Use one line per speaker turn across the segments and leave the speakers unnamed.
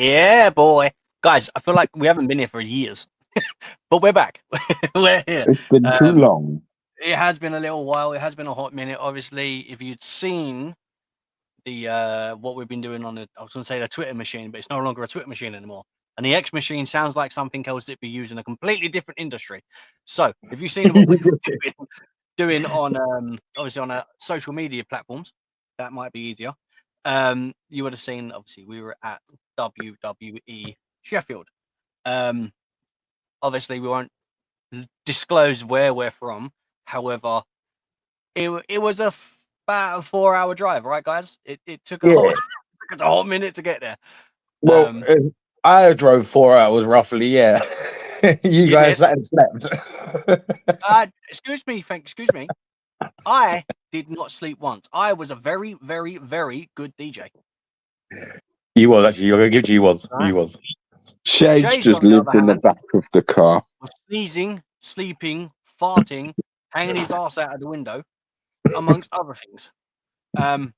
Yeah, boy. Guys, I feel like we haven't been here for years, but we're back. We're here.
It's been too long.
It has been a little while. It has been a hot minute. Obviously, if you'd seen the what we've been doing on the, I was going to say the Twitter machine, but it's no longer a Twitter machine anymore. And the X machine sounds like something else that'd be used in a completely different industry. So, if you've seen what we were doing on obviously on social media platforms, that might be easier. You would have seen, obviously, we were at WWE Sheffield. Obviously, we won't disclose where we're from. However, it was about a 4-hour drive, right, guys? It took a whole minute to get there.
Well, I drove 4 hours roughly. Yeah, you guys sat and slept.
Excuse me. I did not sleep once. I was a very, very, very good DJ.
You was actually. You're gonna give you was. You was.
Shadez just lived in the back of the car.
Was sneezing, sleeping, farting, hanging his ass out of the window, amongst other things. And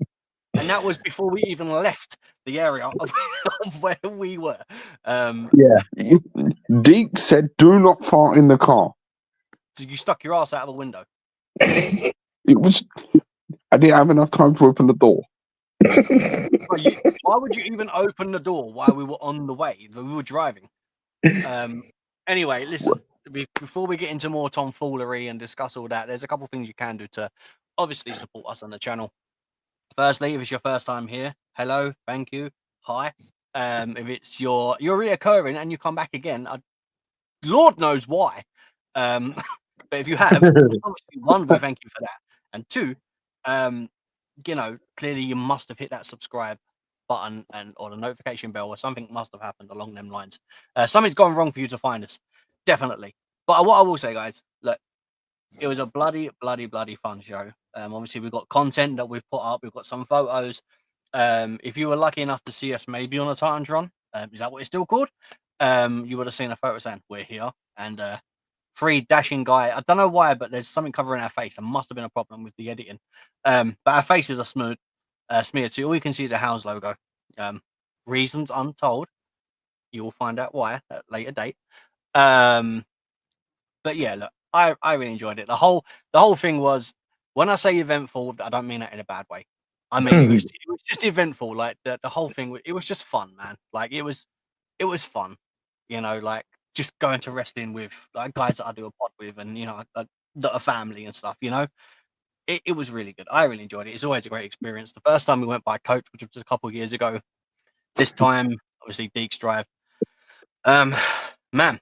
that was before we even left the area of where we were.
Deekz said, "Do not fart in the car."
So you stuck your ass out of a window.
It was. I didn't have enough time to open the door.
Why would you even open the door while we were on the way? We were driving. Anyway, listen. Before we get into more tomfoolery and discuss all that, there's a couple things you can do to obviously support us on the channel. Firstly, if it's your first time here, hello, thank you, hi. If it's you're reoccurring and you come back again, Lord knows why. But if you have, obviously, one, we thank you for that, and two, you know, clearly you must have hit that subscribe button or the notification bell, or something must have happened along them lines. Something's gone wrong for you to find us, definitely. But what I will say, guys, look, it was a bloody fun show. Obviously, we've got content that we've put up. We've got some photos. If you were lucky enough to see us maybe on a Titantron, is that what it's still called? You would have seen a photo saying we're here, and free dashing guy. I don't know why, but there's something covering our face. There must have been a problem with the editing. But our faces are smeared. So all you can see is a house logo. Reasons untold. You will find out why at a later date. But yeah, look, I really enjoyed it. The whole thing was, when I say eventful, I don't mean that in a bad way. I mean it was just eventful. Like the whole thing, it was just fun, man. Like it was fun. You know, like just going to wrestling with like guys that I do a pod with, and you know, that are family and stuff. You know, it was really good. I really enjoyed it. It's always a great experience. The first time we went by coach, which was a couple of years ago. This time, obviously, Deekz drive. Man,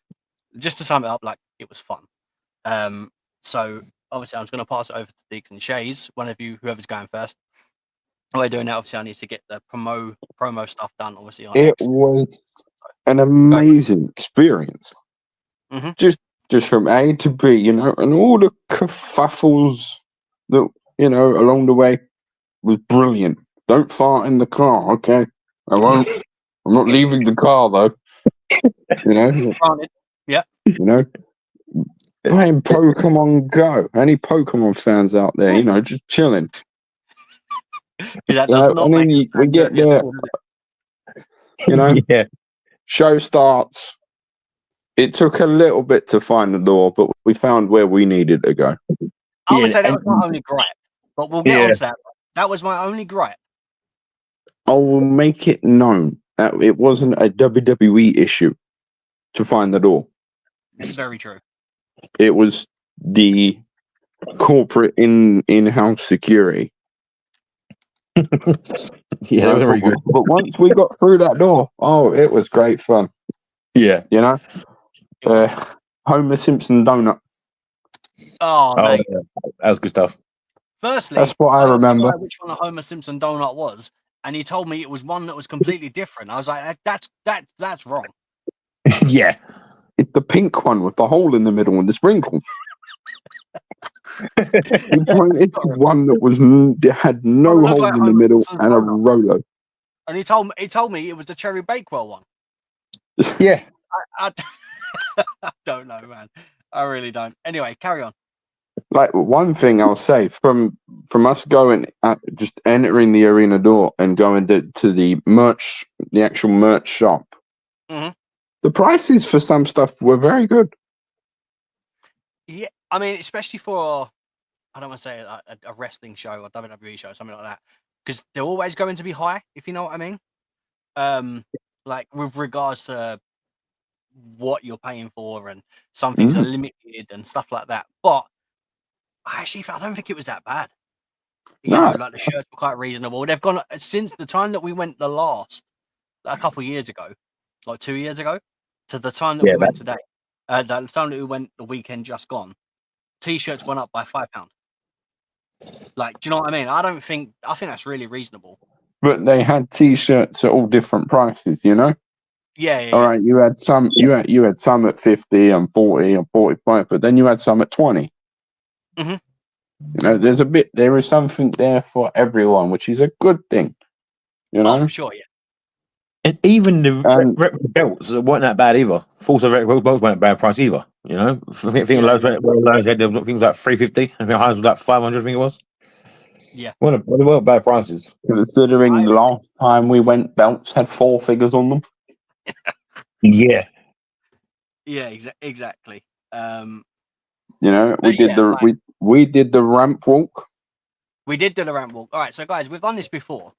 just to sum it up, like it was fun. So obviously, I'm just going to pass it over to Deekz and Shadez. One of you, whoever's going first. While we're doing that, obviously, I need to get the promo stuff done. Obviously, on
It was an amazing experience. Just from A to B, you know, and all the kerfuffles that, you know, along the way was brilliant. Don't fart in the car, okay? I won't. I'm not leaving the car though. You know.
Yeah.
You know. Playing Pokemon Go. Any Pokemon fans out there, you know, just chilling.
Yeah, and
then we get there. You know.
Yeah.
Show starts. It took a little bit to find the door, but we found where we needed to go.
I would say that was my only gripe, but we'll get on to that. That was my only gripe.
I will make it known that it wasn't a WWE issue to find the door.
It's very true.
It was the corporate in-house security.
Yeah, that was very good.
But once we got through that door, it was great fun.
Yeah,
you know, Homer Simpson donut.
Oh, yeah.
That was good stuff.
Firstly,
that's what I remember.
Which one the Homer Simpson donut was, and he told me it was one that was completely different. I was like, that's wrong.
Yeah,
it's the pink one with the hole in the middle and the sprinkle. It's one that had no hole in the middle and a Rolo.
And he told me it was the Cherry Bakewell one.
Yeah,
I don't know, man. I really don't. Anyway, carry on.
Like one thing I'll say from us going just entering the arena door and going to the actual merch shop, the prices for some stuff were very good.
Yeah, I mean, especially for I don't want to say a wrestling show or WWE show, something like that, because they're always going to be high, if you know what I mean. Like with regards to what you're paying for, and some things are limited and stuff like that. But I don't think it was that bad. You know, like the shirts were quite reasonable. They've gone since the time that we went the last, a couple of years ago, like 2 years ago, to the time that we went today. The time that we went the weekend just gone, T-shirts went up by £5. Like, do you know what I mean? I think that's really reasonable.
But they had T-shirts at all different prices, you know.
Yeah.
All right, you had some. You had some at 50 and 40 and 45, but then you had some at 20.
Mm-hmm.
You know, there is something there for everyone, which is a good thing. You know,
for sure, yeah.
And even the replica belts weren't that bad either. False replica belts weren't a bad price either. You know, I think lows had things like $350. I think highs was like $500. I think it was.
Yeah.
Well, they weren't bad prices.
considering the last time we went, belts had 4 figures on them.
Yeah.
Yeah, exactly.
You know, we did we did the ramp walk.
We did do the ramp walk. All right, so guys, we've done this before.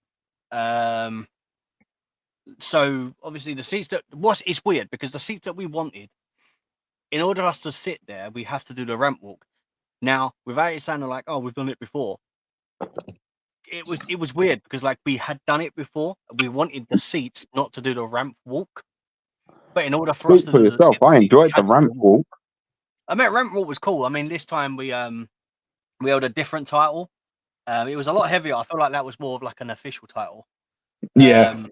So obviously the seats it's weird because the seats that we wanted, in order for us to sit there, we have to do the ramp walk. Now, without it sounding like, oh, we've done it before, it was weird because like we had done it before. We wanted the seats not to do the ramp walk, but in order for us to
do yourself, I enjoyed the ramp walk.
I mean, ramp walk was cool. I mean, this time we held a different title. It was a lot heavier. I feel like that was more of like an official title.
Yeah.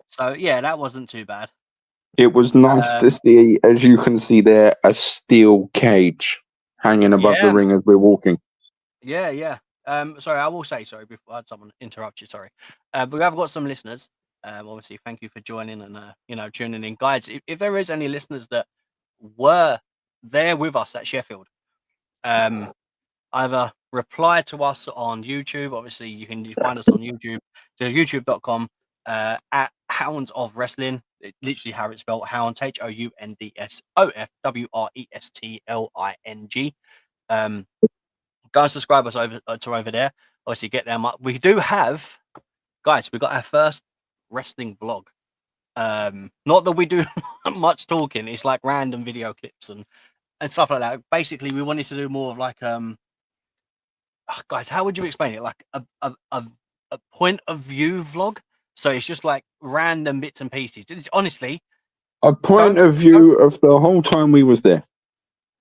So yeah, that wasn't too bad.
It was nice to see, as you can see there, a steel cage hanging above the ring as we're walking.
Yeah. Sorry, I will say sorry before I had someone interrupt you. Sorry, but we have got some listeners. Obviously, thank you for joining and tuning in, guys. If there is any listeners that were there with us at Sheffield, either reply to us on YouTube. Obviously, you can find us on YouTube. So youtube.com at Hounds of Wrestling. It's literally how it's spelled. Hounds, HOUNDSOFWRESTLING. Go and subscribe us over there. Obviously, get them up. We do have, guys. We got our first wrestling vlog. Not that we do much talking. It's like random video clips and stuff like that. Basically, we wanted to do more of like guys, how would you explain it? Like a point of view vlog. So it's just like random bits and pieces. It's honestly
a point of view of the whole time we was there.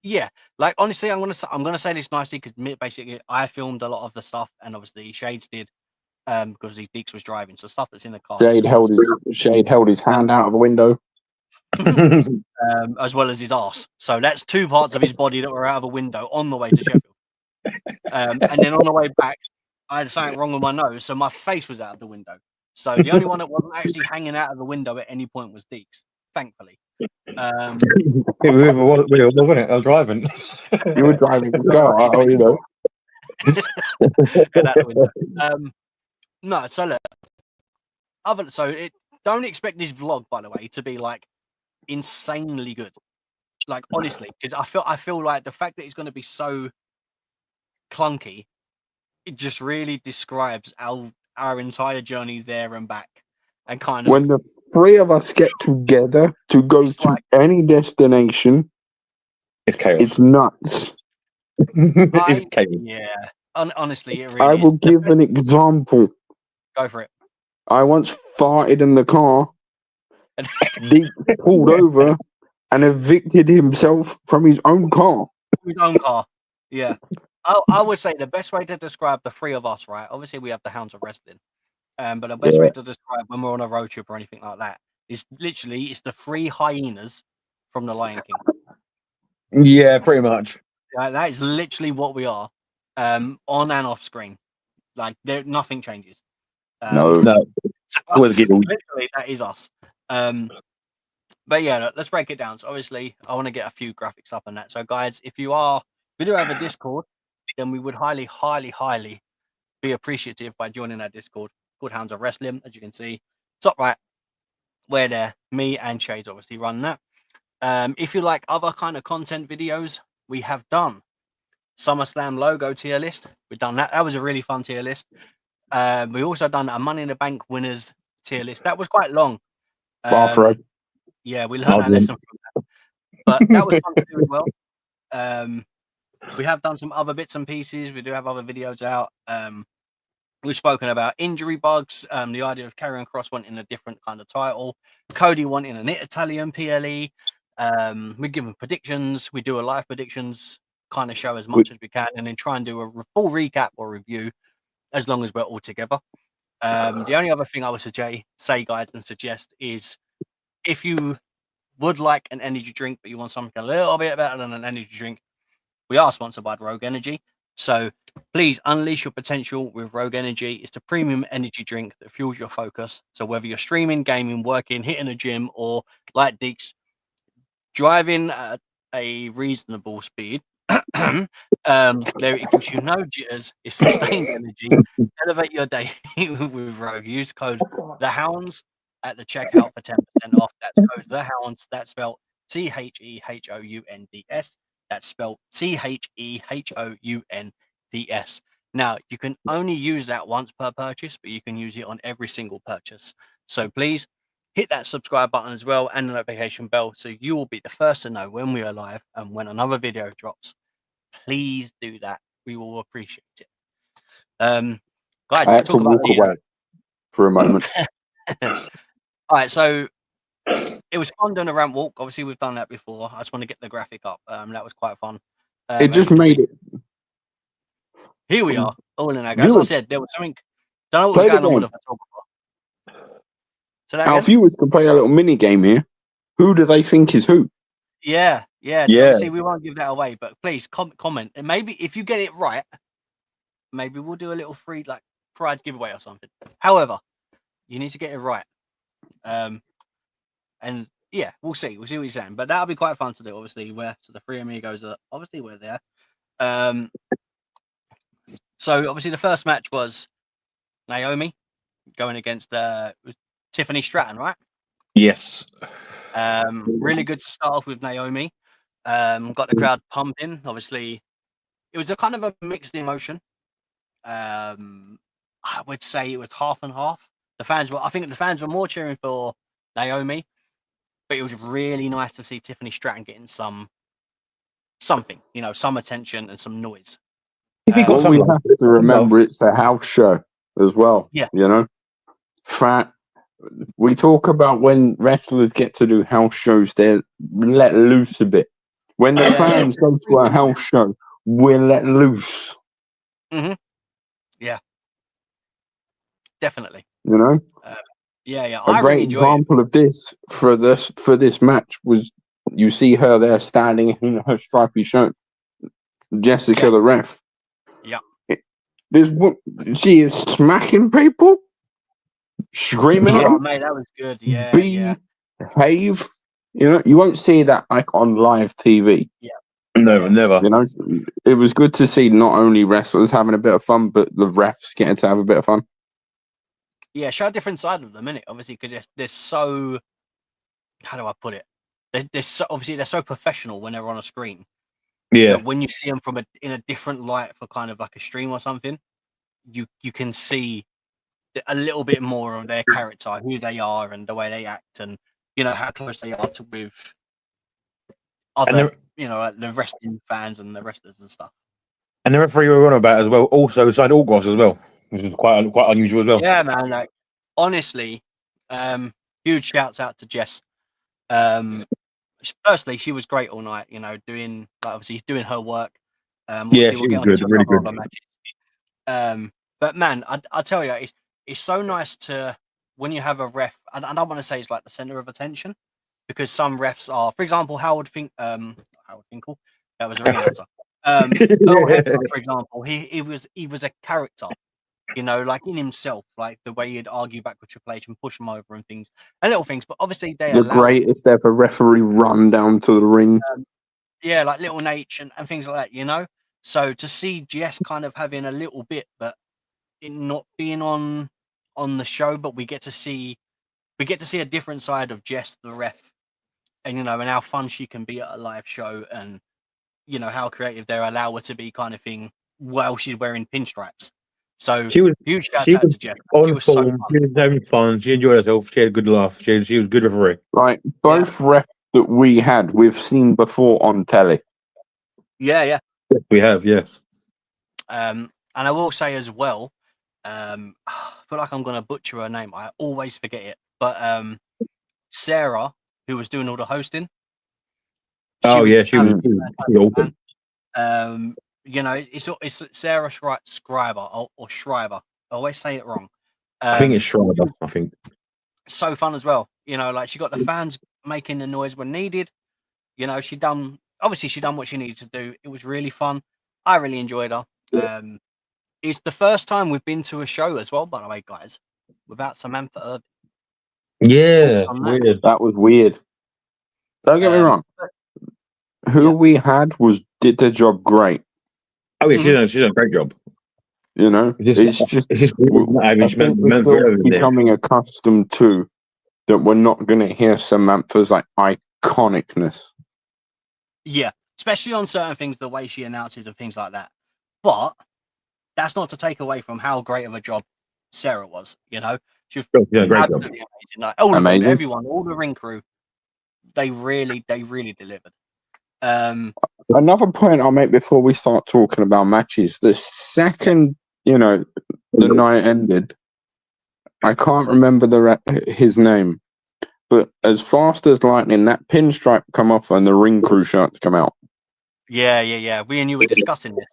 Yeah, like honestly, I'm gonna say this nicely because basically I filmed a lot of the stuff, and obviously Shadez did because Deekz was driving. So stuff that's in the car.
Shade held his hand out of the window,
as well as his ass. So that's 2 parts of his body that were out of a window on the way to Sheffield. And then on the way back, I had something wrong with my nose, so my face was out of the window. So the only one that wasn't actually hanging out of the window at any point was Deekz, thankfully.
I was driving.
You were driving the car, you know.
No, so look. Don't expect this vlog, by the way, to be like insanely good. Like honestly, because I feel like the fact that it's going to be so clunky, it just really describes our entire journey there and back, and kind of
when the 3 of us get together to go to any destination,
it's chaos.
It's nuts.
It's chaos.
Yeah, honestly, it really.
I will give an example.
Go for it.
I once farted in the car. Deekz pulled over and evicted himself from his own car.
His own car. Yeah. I would say the best way to describe the 3 of us, right? Obviously, we have the Hounds of Wrestling. But the best way to describe when we're on a road trip or anything like that is literally it's the 3 hyenas from the Lion King.
Yeah, pretty much.
That is literally what we are, on and off screen. Like nothing changes.
No.
Always a giggle.
Literally, that is us. But yeah, let's break it down. So obviously, I want to get a few graphics up on that. So guys, if you do have a Discord, then we would highly, highly, highly be appreciative by joining our Discord called Hounds of Wrestling. As you can see, top right, where there, me and Shadez obviously run that. If you like other kind of content videos, we have done SummerSlam logo tier list. We've done that. That was a really fun tier list. We also done a Money in the Bank winners tier list. That was quite long. Yeah, we learned our lesson from that. But that was fun to do as well. We have done some other bits and pieces. We do have other videos out. We've spoken about injury bugs, the idea of Karrion Kross wanting a different kind of title, Cody wanting an Italian PLE. We give them predictions. We do a live predictions kind of show as much as we can, and then try and do a full recap or review as long as we're all together. The only other thing I would say, guys, and suggest is if you would like an energy drink, but you want something a little bit better than an energy drink, we are sponsored by Rogue Energy. So please unleash your potential with Rogue Energy. It's the premium energy drink that fuels your focus. So whether you're streaming, gaming, working, hitting a gym, or like Deekz, driving at a reasonable speed, there it gives you no jitters. It's sustained energy. Elevate your day with Rogue. Use code TheHounds at the checkout for 10% off. That's code TheHounds. That's spelled TheHounds. That's spelled TheHounds. Now, you can only use that once per purchase, but you can use it on every single purchase. So please hit that subscribe button as well and the notification bell so you will be the first to know when we are live and when another video drops. Please do that. We will appreciate it. Guys,
I had to walk away for a moment.
All right, so it was fun doing a ramp walk. Obviously, we've done that before. I just want to get the graphic up. That was quite fun.
It just made it.
Here we are, all in that. As I said, there was something. Don't know what was going on with the photographer. So
our viewers can play a little mini game here. Who do they think is who?
Yeah. Obviously, we won't give that away, but please comment. And maybe if you get it right, maybe we'll do a little free prize giveaway or something. However, you need to get it right. And yeah, we'll see. We'll see what you're saying. But that'll be quite fun to do. Obviously, so the three amigos are obviously we're there. So obviously the first match was Naomi going against Tiffany Stratton, right?
Yes.
Really good to start off with Naomi. Got the crowd pumping. Obviously, it was a kind of a mixed emotion. I would say it was half and half. I think the fans were more cheering for Naomi, but it was really nice to see Tiffany Stratton getting something, some attention and some noise.
We have to remember it's a house show as well.
Yeah.
We talk about when wrestlers get to do house shows, they're let loose a bit. When the fans go to a house show, we're let loose.
Mm-hmm. Yeah. Definitely. Yeah.
A great example of this for this match was you see her there standing in her stripy shirt. Jessica, the ref.
Yeah.
She is smacking people, screaming.
Oh, mate, that was good. Yeah.
Behave. You won't see that on live TV.
Yeah.
No, never.
It was good to see not only wrestlers having a bit of fun, but the refs getting to have a bit of fun.
Yeah, show a different side of them, innit? Obviously, because they're so. How do I put it? They're so professional when they're on a screen.
Yeah.
When you see them in a different light for kind of like a stream or something, you can see a little bit more of their character, who they are, and the way they act, and how close they are with other, like the wrestling fans and the wrestlers and stuff.
And the referee we were on about as well also signed autographs as well, which is quite unusual as well.
Yeah, man. Honestly, huge shouts out to Jess. Firstly, she was great all night. Doing her work.
Yeah, she was good, really good.
But man, I tell you, it's so nice to when you have a ref. And I don't want to say it's like the center of attention, because some refs are, for example, Howard Finkel. That was a ring answer. Earl Hebner, for example, he was a character. You know, like in himself, like the way he'd argue back with Triple H and push him over and things, and little things. But obviously, they
The
allow
greatest ever referee run down to the ring.
Yeah, like Little Nate and things like that, you know? So to see Jess kind of having a little bit, but it not being on the show, but we get to see a different side of Jess the ref, and and how fun she can be at a live show, and how creative they allow her to be, kind of thing, while she's wearing pinstripes. So
She was
huge shout out to Jess. She
on
was so
form.
fun.
She was having fun. She enjoyed herself. She had a good laugh. She was a good referee.
Like both refs that we had, we've seen before on telly.
Yeah.
Yes, we have, yes.
And I will say as well, I feel like I'm going to butcher her name. I always forget it. But Sarah, who was doing all the hosting.
She was
awesome. It's Sarah Schreiber or Schreiber. I always say it wrong.
I think it's Schreiber. I think.
So fun as well. Like she got the fans making the noise when needed. She done what she needed to do. It was really fun. I really enjoyed her. It's the first time we've been to a show as well, by the way, guys, without Samantha Irvin.
Yeah, weird.
That was weird. Don't get me wrong. Who we had did the job great.
Oh, yeah, she done a great job.
It's just I think we're still becoming accustomed to that we're not going to hear Samantha's like iconicness.
Yeah, especially on certain things, the way she announces and things like that. But that's not to take away from how great of a job Sarah was. She was absolutely amazing. Like, amazing. Everyone, all the ring crew, they really delivered.
Another point I'll make before we start talking about matches: the second the night ended, I can't remember his name, but as fast as lightning, that pinstripe come off and the ring crew shirts come out.
Yeah. We and you were discussing this.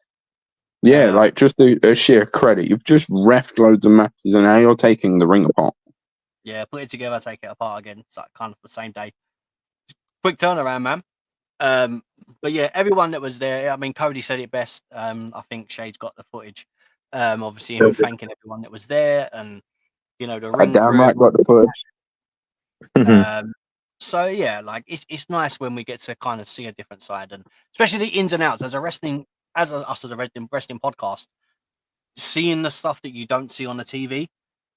Yeah, like just a sheer credit. You've just refed loads of matches, and now you're taking the ring apart.
Yeah, put it together, take it apart again. It's like kind of the same day. Quick turnaround, man. But yeah, everyone that was there. I mean, Cody said it best. I think Shade's got the footage. Obviously, him thanking everyone that was there, and the ring crew.
Damn right got the footage.
So yeah, like it's nice when we get to kind of see a different side, and especially the ins and outs as us as a wrestling podcast, seeing the stuff that you don't see on the TV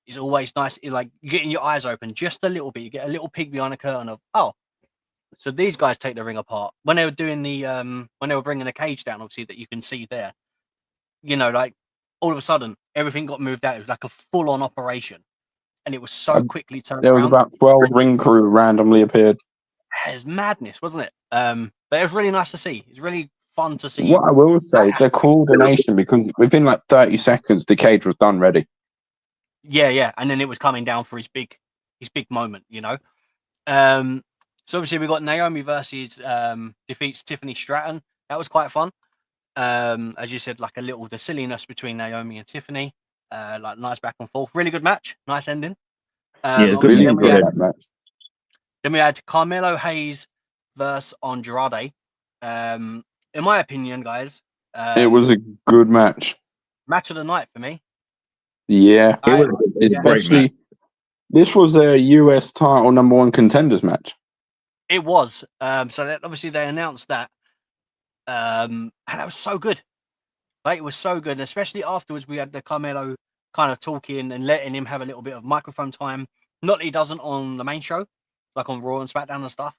is always nice. Like you're getting your eyes open just a little bit. You get a little peek behind the curtain of so these guys take the ring apart when they were doing the when they were bringing the cage down. Obviously, that you can see there. Like all of a sudden everything got moved out. It was like a full-on operation, and it was so quickly turned.
There was about 12 ring crew randomly appeared.
It was madness, wasn't it? But it was really nice to see. It's really fun to see.
What I will say, the coordination, because within like 30 seconds, the cage was done ready.
Yeah, and then it was coming down for his big moment, So obviously we got Naomi versus defeats Tiffany Stratton. That was quite fun. As you said, like the silliness between Naomi and Tiffany, like nice back and forth. Really good match, nice ending.
Good
match.
Then we had Carmelo Hayes versus Andrade. In my opinion, guys,
it was a good match.
Match of the night for me.
Yeah, especially this was a US title #1 contenders match.
It was. So obviously they announced that, and that was so good. Like it was so good, and especially afterwards we had the Carmelo kind of talking and letting him have a little bit of microphone time. Not that he doesn't on the main show, like on Raw and SmackDown and stuff,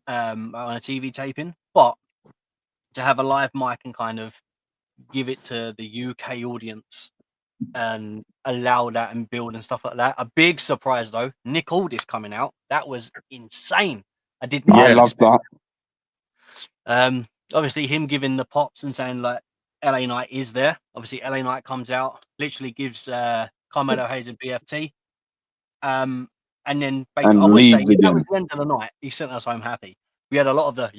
on a TV taping, but to have a live mic and kind of give it to the UK audience and allow that and build and stuff like that. A big surprise though, Nick Aldis coming out. That was insane. I did not.
I love
that. Obviously him giving the pops and saying like LA Knight is there. Obviously LA Knight comes out, literally gives Carmelo Hayes a BFT. And then basically, I would say that was the end of the night. He sent us home happy. We had a lot of the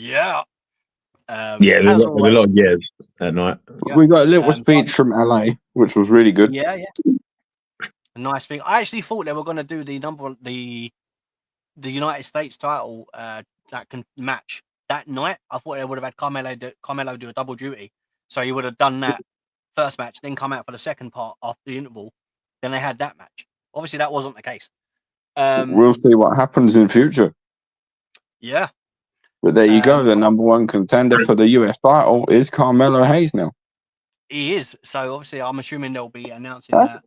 there was a lot of yeahs that night.
Yeah. We got a little speech from LA, which was really good.
Yeah. A nice thing. I actually thought they were going to do the United States title match that night. I thought they would have had Carmelo do a double duty, so he would have done that first match, then come out for the second part after the interval, then they had that match. Obviously, that wasn't the case.
We'll see what happens in future.
Yeah.
But there you go. The number one contender for the US title is Carmelo Hayes now.
He is. So obviously, I'm assuming they'll be announcing that.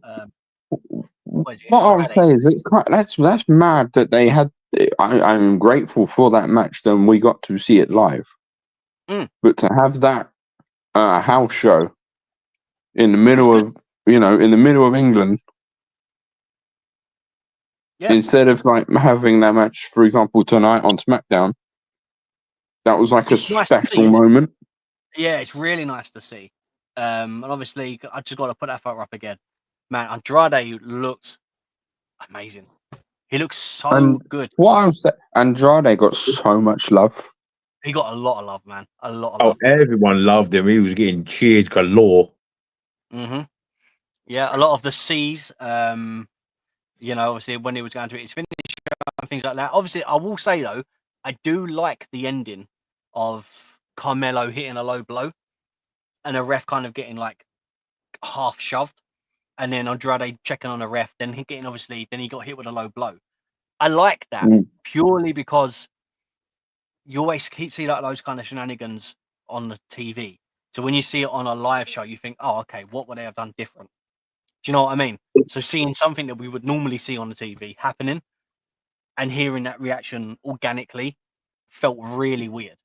What I would say is, that's mad that they had. I'm grateful for that match. Then we got to see it live. But to have that house show in the middle of England, instead of like having that match, for example, tonight on SmackDown, that was like a special moment.
Yeah, it's really nice to see. And obviously, I just got to put that photo up again. Man, Andrade looks amazing. He looks so good.
What I'm saying, Andrade got so much love.
He got a lot of love, man. A lot of love.
Everyone loved him. He was getting cheers galore.
Yeah, a lot of the C's. Obviously, when he was going to his finish and things like that. Obviously, I will say though, I do like the ending of Carmelo hitting a low blow, and a ref kind of getting like half shoved, and then Andrade checking on the ref. Then he got hit with a low blow. I like that purely because you always see like those kind of shenanigans on the TV. So when you see it on a live show, you think, oh, okay, what would they have done different? Do you know what I mean? So seeing something that we would normally see on the TV happening and hearing that reaction organically felt really weird.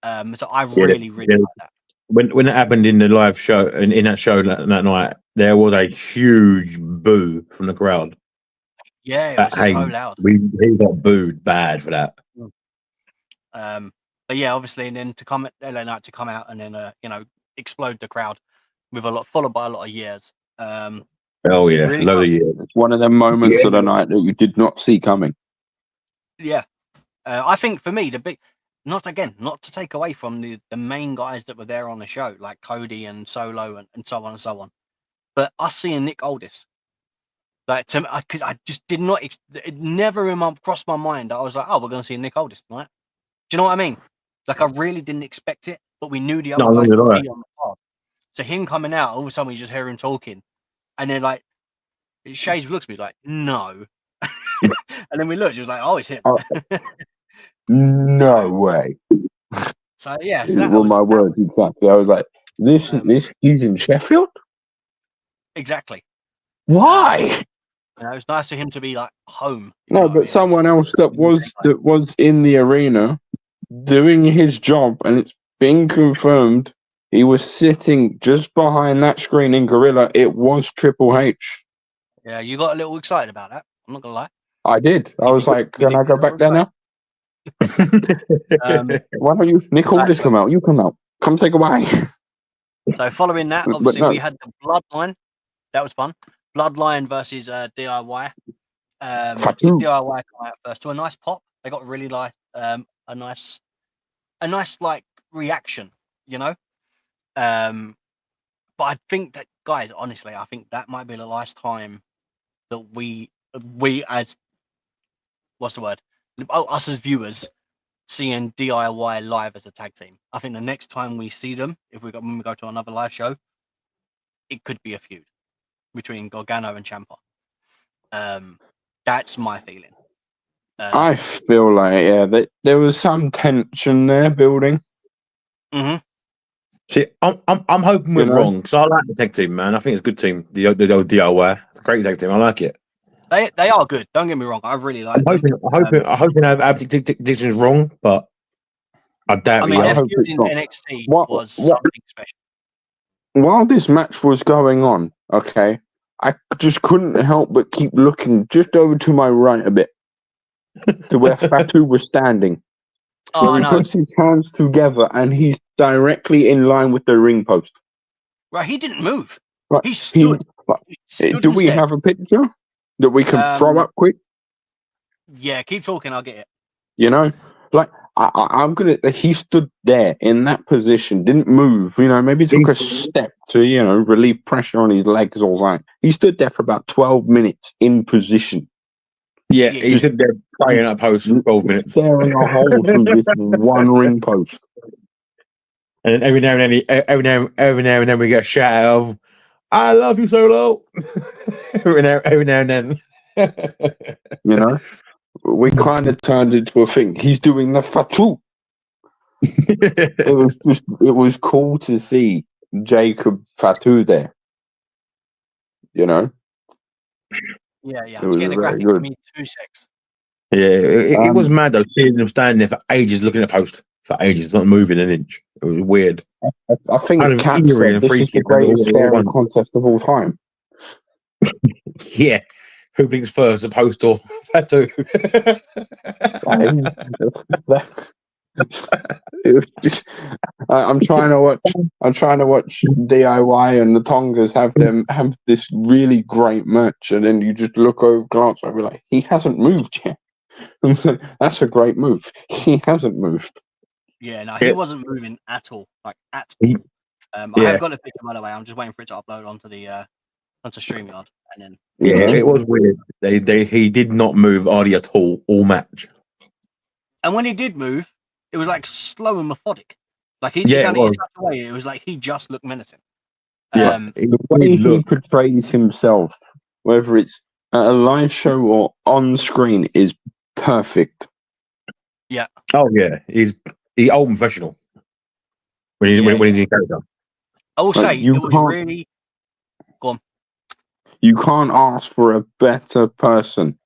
So I really like that.
When it happened in the live show, in that show that night, there was a huge boo from the crowd.
Yeah, it was so loud.
He got booed bad for that.
But yeah, obviously, and then to come LA Knight to come out and then explode the crowd with followed by a lot of years.
Oh yeah,
really
load of years.
It's one of them moments of the night that you did not see coming.
Yeah, I think for me not to take away from the main guys that were there on the show, like Cody and Solo and so on and so on, but us seeing Nick Aldis, like I just did not. It never crossed my mind that I was like, oh, we're going to see Nick Aldis tonight. Do you know what I mean? Like I really didn't expect it, but we knew the other guys would be on the card. So him coming out, all of a sudden we just hear him talking, and then like Shadez looks at me like, no, and then we looked, he was like, oh, it's him.
No way.
So yeah,
my words exactly. I was like, this he's in Sheffield.
Exactly.
Why?
It was nice for him to be like home.
No, but someone else that was in the arena doing his job, and it's been confirmed. He was sitting just behind that screen in Gorilla. It was Triple H.
Yeah, you got a little excited about that. I'm not gonna lie.
I did. I was like, can I go back there now? Why don't you, Nick Aldis, come out? You come out. Come say goodbye.
So following that, obviously we had the Bloodline. That was fun. Bloodline versus DIY. DIY come out first to a nice pop. They got really like a nice like reaction, you know. But I think that, guys, honestly, I think that might be the last time that we as what's the word? Us as viewers seeing DIY live as a tag team. I think the next time we see them, when we go to another live show, it could be a feud between Gargano and Ciampa. That's my feeling.
I feel like there was some tension there building.
See, I'm hoping we're wrong, because I like the tag team, man. I think it's a good team. The old DIY, it's a great tag team. I like it.
They are good. Don't get me wrong. I really like.
I'm hoping Deekz is wrong, but I doubt.
I mean, their feud in NXT was something special.
While this match was going on, okay, I just couldn't help but keep looking just over to my right a bit, to where Fatu was standing.
Oh,
he puts his hands together and he's directly in line with the ring post.
Right, he didn't move.
Right.
He stood.
Do we have a picture that we can throw up quick?
Yeah, keep talking. I'll get it.
You know, like I'm gonna. He stood there in that position, didn't move. You know, maybe took a step to relieve pressure on his legs or something. He stood there for about 12 minutes in position.
Yeah, he stood there playing a post for 12 minutes,
staring a hole through this one ring post.
And every now and then we get a shout out of "I love you, Solo." every now and then.
You know, we kind of turned into a thing. He's doing the Fatu. It was cool to see Jacob Fatu there. You know.
Yeah.
It
I'm
was
getting a
very
graphic.
good.
Give me 2 secs.
Yeah, it was mad though, seeing him standing there for ages looking at the post for ages, not moving an inch. It was weird.
I think
Kind of
Capz
eerie
said
and
this is the
freaky.
greatest staring contest of all time.
Yeah. Who blinks first, the post or Tattoo?
It was just, I'm trying to watch DIY and the Tongas have this really great match, and then you just look over, glance over, like he hasn't moved yet. And so that's a great move. He hasn't moved.
Yeah, no, he wasn't moving at all, like at all. I have got a picture, by the way. I'm just waiting for it to upload onto the onto StreamYard, and then
it was weird. He did not move hardly at all match.
And when he did move, it was like slow and methodic. Like he done it in such a way. It was like he just looked menacing.
The way he portrays himself, whether it's at a live show or on screen, is perfect.
Yeah. Oh yeah, he's old professional when he's in character.
I will say it was really. Go on.
You can't ask for a better person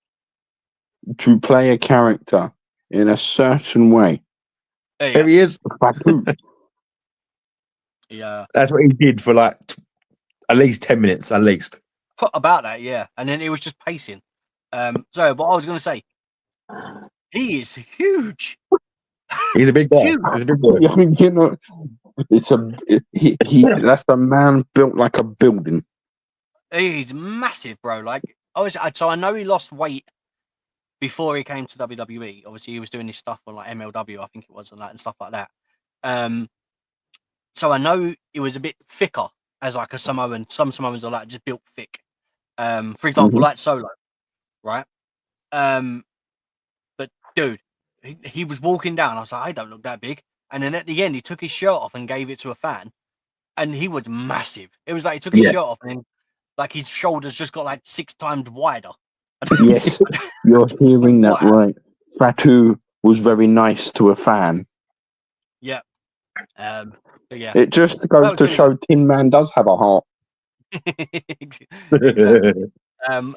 to play a character in a certain way.
There he is.
Yeah.
That's what he did for like at least 10 minutes, at least.
About that, yeah. And then it was just pacing. So what I was going to say, he is huge.
He's a big guy. He's a big boy.
I mean, you know, that's a man built like a building.
He's massive, bro. Like, so I know he lost weight before he came to WWE. Obviously, he was doing his stuff on like MLW, I think it was, and stuff like that. So I know he was a bit thicker as like a Samoan. Some Samoans are like just built thick. For example, like Solo, right? But dude, he was walking down. I was like, I don't look that big. And then at the end, he took his shirt off and gave it to a fan, and he was massive. It was like he took his shirt off and then, like, his shoulders just got like 6 times wider.
Yes, you're hearing that right. Fatu was very nice to a fan.
Yeah. But yeah.
It just goes to show Tin Man does have a heart.
Exactly.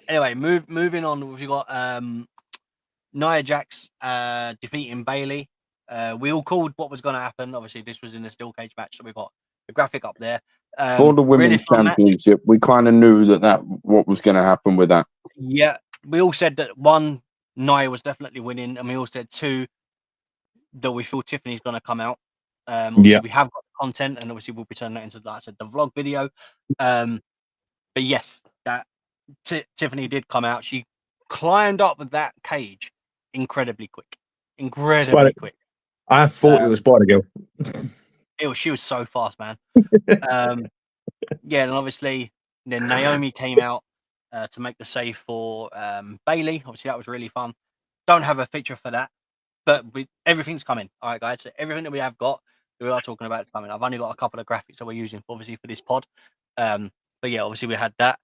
Anyway, moving on. We've got Nia Jax defeating Bailey. We all called what was going to happen. Obviously, this was in a steel cage match, so we've got the graphic up there.
For the women's championship, we kind of knew that what was going to happen with that.
Yeah, we all said that 1, Nia was definitely winning, and we all said 2, that we feel Tiffany's going to come out. We have got the content, and obviously we'll be turning that into, like I said, the vlog video. But yes, that Tiffany did come out. She climbed up that cage incredibly quick. Quick.
I thought it was Spider Girl.
She was so fast, man. And obviously then Naomi came out to make the save for Bailey. Obviously that was really fun. Don't have a picture for that, but everything's coming. All right, guys. So everything that we have got, we are talking about, is coming. I've only got a couple of graphics that we're using, obviously, for this pod. But yeah, obviously we had that.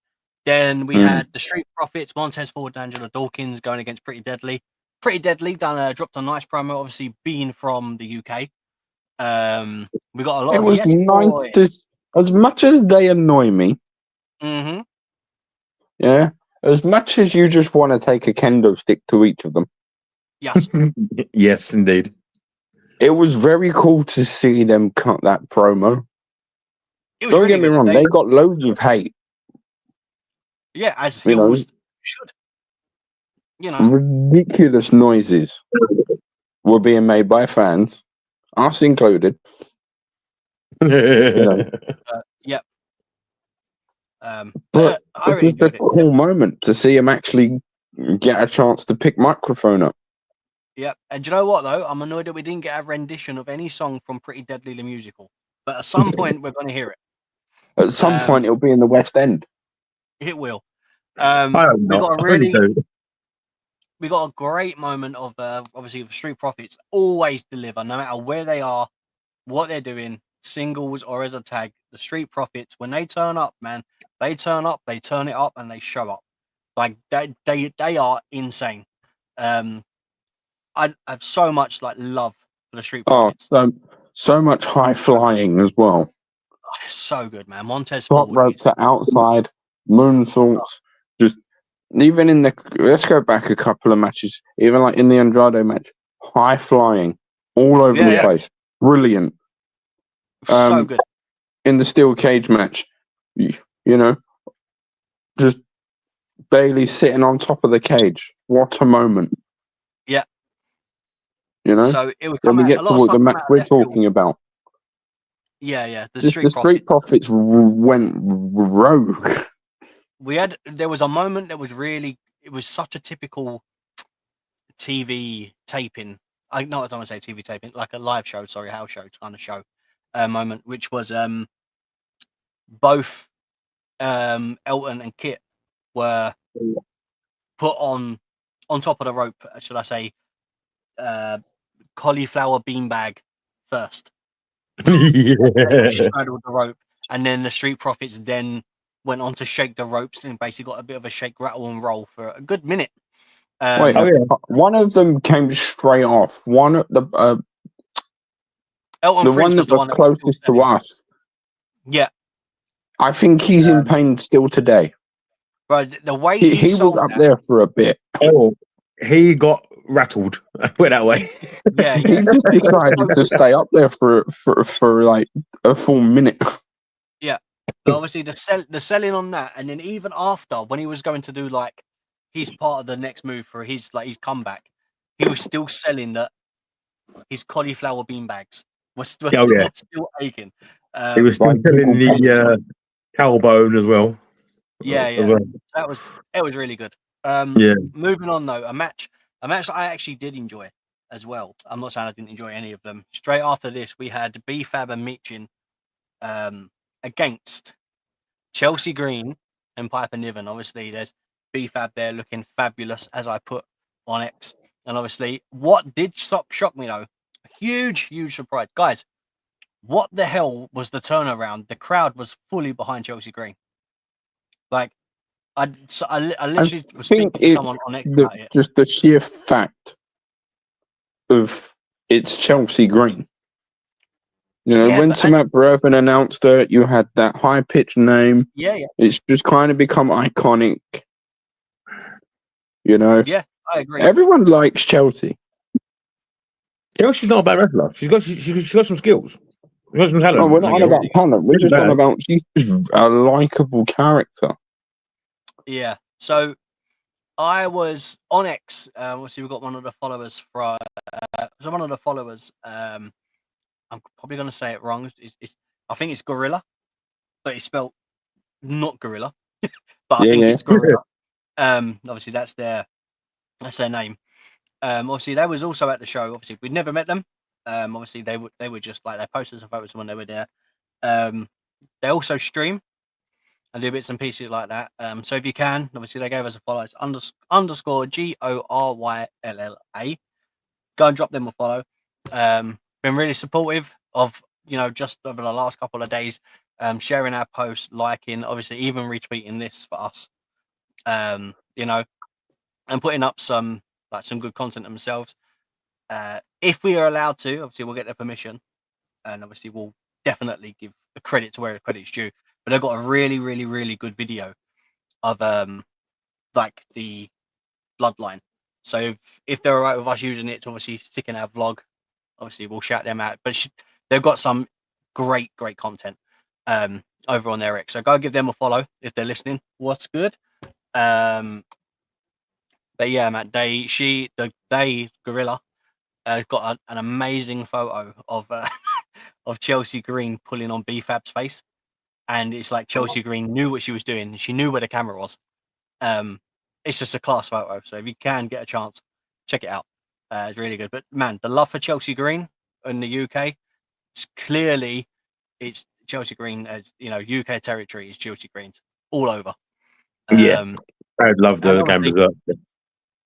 Then we had the Street Profits, Montez Ford, Angela Dawkins going against Pretty Deadly. Pretty Deadly dropped a nice promo, obviously being from the UK. We got a lot.
It was nice. As much as they annoy me, yeah, as much as you just want to take a kendo stick to each of them.
Yes.
Yes, indeed.
It was very cool to see them cut that promo. Don't get me wrong, they got loads of hate.
Yeah, as heels should. You know,
ridiculous noises were being made by fans, us included.
Yep.
But it's just a cool moment to see him actually get a chance to pick microphone up.
Yep. And do you know what, though? I'm annoyed that we didn't get a rendition of any song from Pretty Deadly the musical. But at some point, we're going to hear it.
At some point, it'll be in the West End.
It will.
We
got a great moment of obviously the Street Profits always deliver, no matter where they are, what they're doing. singles or as a tag, the Street Profits, when they turn up, man, they turn up, they turn it up, and they show up. Like they are insane. I have so much like love for the Street Profits.
So much high flying as well.
Oh, it's so good, man. Montez
Top
Ford
rope to outside, moonsaults, just even in the. Let's go back a couple of matches. Even like in the Andrade match, high flying all over the place, brilliant.
So good.
In the steel cage match, you know, just Bailey sitting on top of the cage. What a moment!
Yeah.
You know.
So it would
when we get
to
the match we're talking about.
Yeah.
The Street Profits went rogue.
There was a moment that was really, it was such a typical TV taping. I don't want to say TV taping, like a live show, house show kind of show moment, which was both Elton and Kit were put on top of the rope, should I say, cauliflower beanbag first. They straddled the rope, and then the Street Profits then went on to shake the ropes and basically got a bit of a shake, rattle, and roll for a good minute.
One of them came straight off. One of the
Elton
the
Prince
one that was closest to us.
Yeah,
I think he's in pain still today.
But the way
he was up there for a bit.
Oh, he got rattled. Put it that way.
Yeah.
He just decided to stay up there for like a full minute.
Yeah, but obviously the selling on that, and then even after when he was going to do like his part of the next move for his comeback, he was still selling that his cauliflower beanbags was still aching.
He was still selling the cowbone as well.
Yeah. It was really good. Moving on though, a match that I actually did enjoy as well. I'm not saying I didn't enjoy any of them. Straight after this, we had B-Fab and Michin against Chelsea Green and Piper Niven. Obviously, there's B-Fab there looking fabulous, as I put on X. And obviously, what did shock me though, huge surprise, guys. What the hell was the turnaround? The crowd was fully behind Chelsea Green. Like, I literally was speaking to someone on X about it.
Just the sheer fact of it's Chelsea Green. You know, when Samantha Burton announced it, you had that high-pitched name.
Yeah.
It's just kind of become iconic. You know?
Yeah, I agree.
Everyone likes Chelsea.
Chelsea's not a bad wrestler. She's got some skills. She's got some talent.
No, we're not on about talent. We're just on about she's just a likable character.
Yeah. So I was on X. Obviously, we got one of the followers from. So one of the followers. I'm probably going to say it wrong. I think it's Gorilla, but it's spelled not Gorilla. But I think it's Gorilla. Obviously that's their name. Obviously they was also at the show. Obviously we'd never met them. Obviously they were just like, they posted some photos when they were there. They also stream and do bits and pieces like that. So if you can, obviously they gave us a follow. It's _GORYLLA. Go and drop them a follow. Been really supportive of, just over the last couple of days, sharing our posts, liking, obviously even retweeting this for us, and putting up some good content themselves. If we are allowed to, obviously we'll get their permission, and obviously we'll definitely give the credit to where the credit's due. But they've got a really, really, really good video of the bloodline. So if they're alright with us using it to obviously stick in our vlog, obviously we'll shout them out. But they've got some great content over on their X. So go give them a follow if they're listening. What's good? But yeah, man, Gorilla got an amazing photo of of Chelsea Green pulling on B-Fab's face, and it's like Chelsea Green knew what she was doing. She knew where the camera was. It's just a class photo. So if you can get a chance, check it out. It's really good. But man, the love for Chelsea Green in the UK, it's Chelsea Green, as UK territory is Chelsea Greens all over.
I'd love the game as well.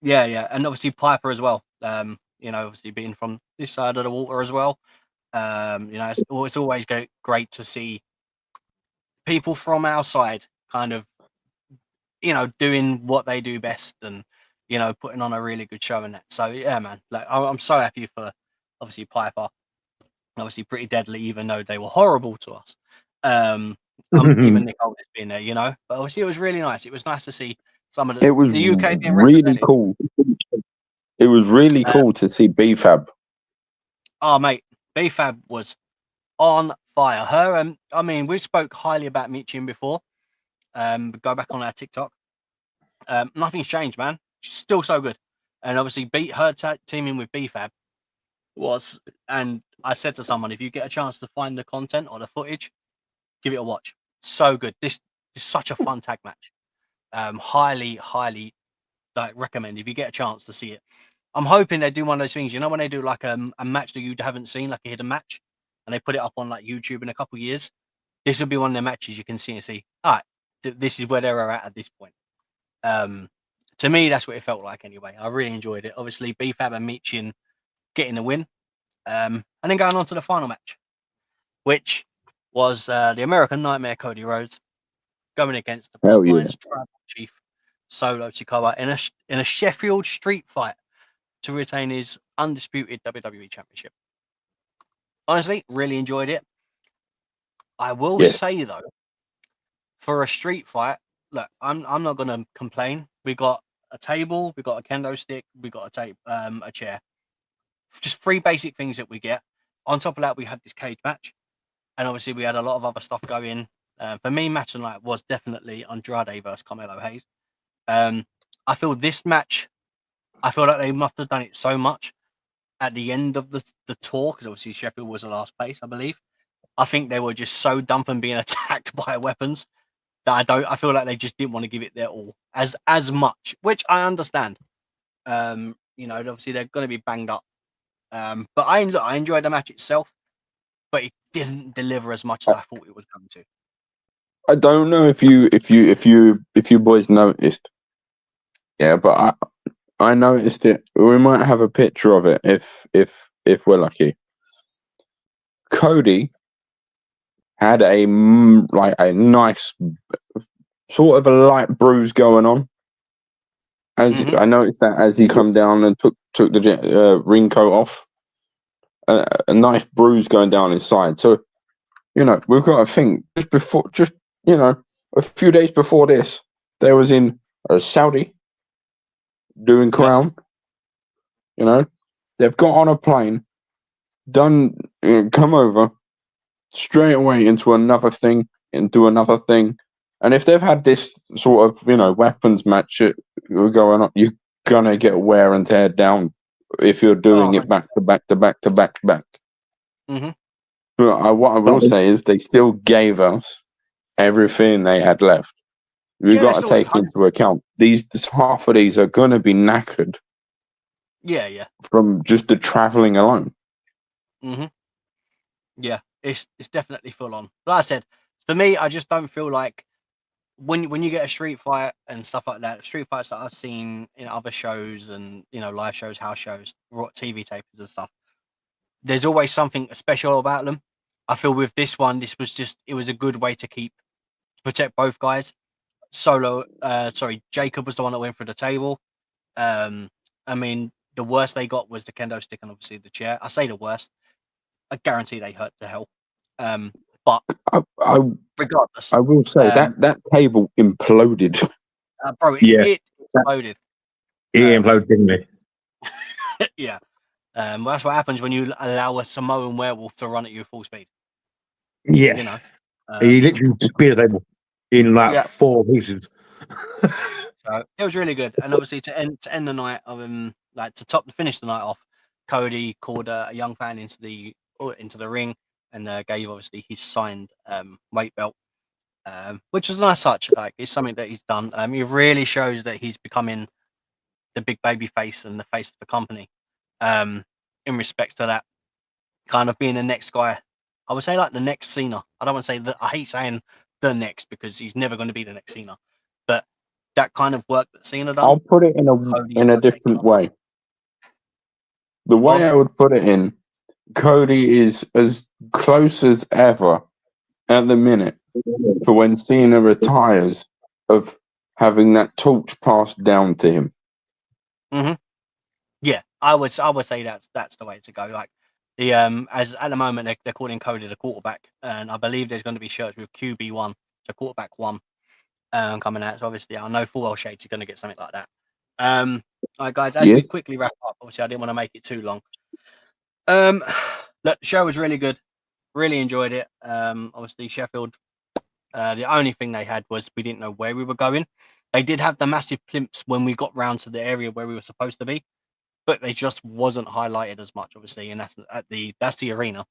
Yeah, and obviously Piper as well. Obviously being from this side of the water as well. It's always great to see people from our side kind of, doing what they do best and, putting on a really good show and that. So yeah, man, like I'm so happy for obviously Piper, obviously Pretty Deadly, even though they were horrible to us. Even Nicole being there, but obviously it was really nice. It was nice to see some of the UK being
really cool. It was really cool to see B-Fab.
Oh, mate, B-Fab was on fire. Her, we spoke highly about Michin before. Go back on our TikTok. Nothing's changed, man. She's still so good. And obviously, teaming with B-Fab was, and I said to someone, if you get a chance to find the content or the footage, give it a watch. So good. This is such a fun tag match. Highly recommend if you get a chance to see it. I'm hoping they do one of those things, when they do like a match that you haven't seen, like a hidden match, and they put it up on like YouTube in a couple of years. This will be one of the matches you can see and see. All right, this is where they're at this point. To me, that's what it felt like anyway. I really enjoyed it. Obviously, B-Fab and Michin getting the win, and then going on to the final match, which was the American Nightmare Cody Rhodes going against the Bloodline's tribal chief Solo Sikoa in a Sheffield street fight to retain his undisputed WWE Championship. Honestly, really enjoyed it. I will say though, for a street fight, look, I'm not gonna complain. We got a table, we got a kendo stick, we got a chair. Just 3 basic things that we get. On top of that, we had this cage match, and obviously we had a lot of other stuff going. For me, match of the night was definitely Andrade versus Carmelo Hayes. I feel this match, I feel like they must have done it so much at the end of the tour, because obviously Sheffield was the last place, I believe. I think they were just so dumb and being attacked by weapons that I feel like they just didn't want to give it their all as much, which I understand. Obviously they're going to be banged up. But I enjoyed the match itself, but it didn't deliver as much as I thought it was going to.
I don't know if you boys noticed. Yeah, but I noticed it. We might have a picture of it if we're lucky. Cody had a nice sort of a light bruise going on. I noticed that as he come down and took the ring coat off, a nice bruise going down his side. So, we've got to think a few days before this, there was in Saudi doing Crown. They've got on a plane, come over straight away into another thing, and if they've had this sort of weapons match going on, you're gonna get wear and tear down if you're doing it back to back to back to back to back. But what I will say is they still gave us everything they had left. We've got to take into account half of these are going to be knackered.
Yeah.
From just the traveling alone.
Yeah, it's definitely full on. Like I said, for me, I just don't feel like when you get a street fight and stuff like that, street fights that I've seen in other shows and live shows, house shows, TV tapings and stuff, there's always something special about them. I feel with this one, it was a good way to protect both guys. Jacob was the one that went for the table. The worst they got was the kendo stick and obviously the chair. I say the worst. I guarantee they hurt to hell. But regardless,
I will say that table imploded.
Bro, it imploded.
It imploded, didn't it?
Yeah. That's what happens when you allow a Samoan werewolf to run at you full speed.
Yeah. He literally speared the table in 4 pieces.
So it was really good, and obviously to end the night of finish the night off, Cody called a young fan into the ring and gave obviously his signed weight belt, which was a nice touch. Like, it's something that he's done. It really shows that he's becoming the big baby face and the face of the company. In respects to that, kind of being the next guy, I would say like the next Cena. I don't want to say that. I hate saying the next because he's never going to be the next Cena, but that kind of work that Cena done.
I'll put it in a different way. The way I would put it in Cody is as close as ever at the minute for when Cena retires of having that torch passed down to him.
Yeah, I would say that's the way to go. Like the as at the moment they're calling Cody the quarterback, and I believe there's going to be shirts with QB1, so quarterback 1, coming out. So obviously I know full well Shades is going to get something like that. All right, guys, as we quickly wrap up, obviously I didn't want to make it too long. Look, the show was really good. Really enjoyed it. Obviously Sheffield. The only thing they had was we didn't know where we were going. They did have the massive plimps when we got round to the area where we were supposed to be, but they just wasn't highlighted as much, obviously, and that's the arena.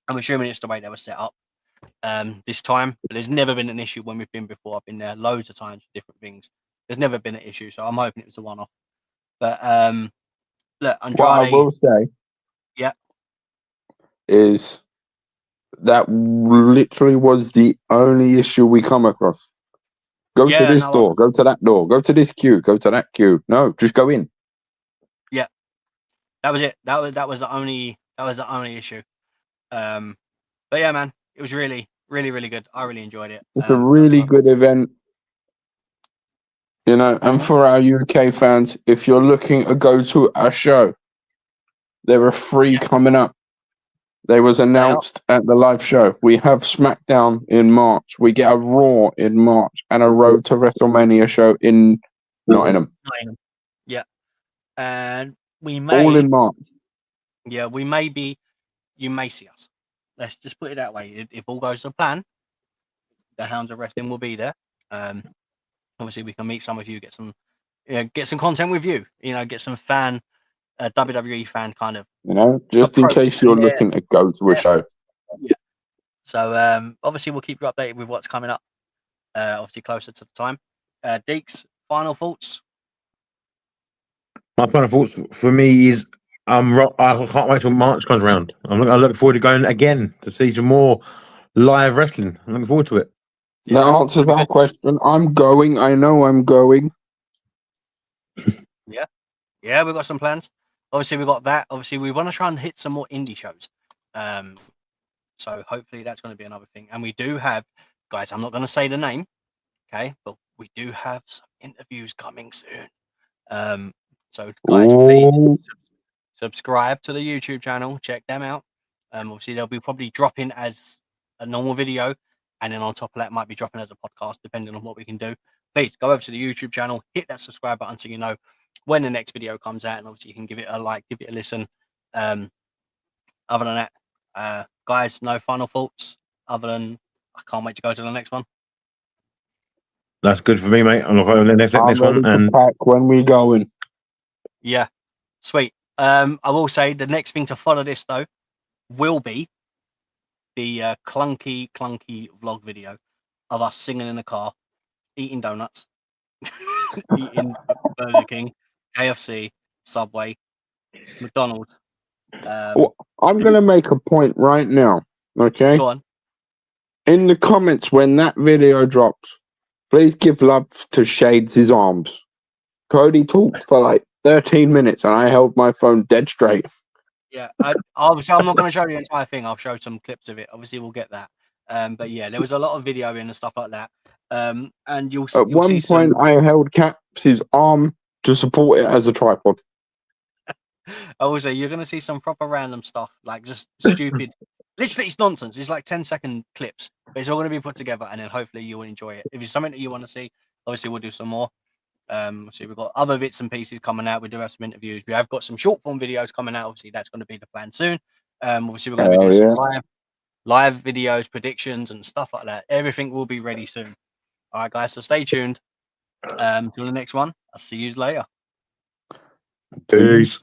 I'm assuming it's the way they were set up this time, but there's never been an issue when we've been before. I've been there loads of times for different things. There's never been an issue, so I'm hoping it was a one-off. But look, Andrade.
What I will say,
yeah,
is that literally was the only issue we come across. Go to this door, go to that door, go to this queue, go to that queue. No, just go in.
Yeah, that was it. That was the only issue. But yeah, man, it was really, really, really good. I really enjoyed it.
It's a really good event. You know, and for our UK fans, if you're looking to go to a show, there are 3 coming up. They was announced at the live show. We have SmackDown in March. We get a Raw in March and a Road to WrestleMania show in Nottingham.
Yeah. And we may...
all in March.
Yeah, you may see us. Let's just put it that way. If all goes to plan, the Hounds of Wrestling will be there. Obviously, we can meet some of you, get some content with you. You know, get some WWE fan kind of.
You know, just in case you're looking to go to a show.
Yeah. So obviously we'll keep you updated with what's coming up. Obviously closer to the time. Deekz, final thoughts?
My final thoughts for me is I can't wait till March comes around. I'm looking forward to going again to see some more live wrestling. I'm looking forward to it.
That answers our question. I'm going. I know I'm going.
Yeah, we've got some plans. Obviously, we've got that. Obviously, we want to try and hit some more indie shows. So hopefully that's going to be another thing. And we do have, guys, I'm not going to say the name, okay? But we do have some interviews coming soon. So guys, please subscribe to the YouTube channel. Check them out. Obviously, they'll be probably dropping as a normal video. And then on top of that, might be dropping as a podcast, depending on what we can do. Please go over to the YouTube channel, hit that subscribe button so you know when the next video comes out, and obviously you can give it a like, give it a listen. Other than that, guys, no final thoughts other than I can't wait to go to the next one.
That's good for me, mate. I'm looking forward to the next one.
And pack when we going.
Yeah, sweet. I will say the next thing to follow this though will be the clunky vlog video of us singing in the car, eating donuts, eating Burger King, KFC, Subway, McDonald's.
Well, I'm going to make a point right now, okay?
Go on.
In the comments when that video drops, please give love to Shades' arms. Cody talked for like 13 minutes and I held my phone dead straight.
Yeah, obviously I'm not going to show you the entire thing. I'll show some clips of it. Obviously we'll get that. But yeah, there was a lot of video in and stuff like that. And you'll
At one point I held Capz' arm to support it as a tripod.
Also, you're going to see some proper random stuff, like just stupid. Literally, it's nonsense. It's like 10-second clips, but it's all going to be put together, and then hopefully you will enjoy it. If it's something that you want to see, obviously we'll do some more. So we've got other bits and pieces coming out. We do have some interviews. We have got some short form videos coming out. Obviously, that's going to be the plan soon. Obviously, we're going to be doing some live videos, predictions, and stuff like that. Everything will be ready soon. All right, guys. So stay tuned. Till the next one. I'll see you later.
Peace.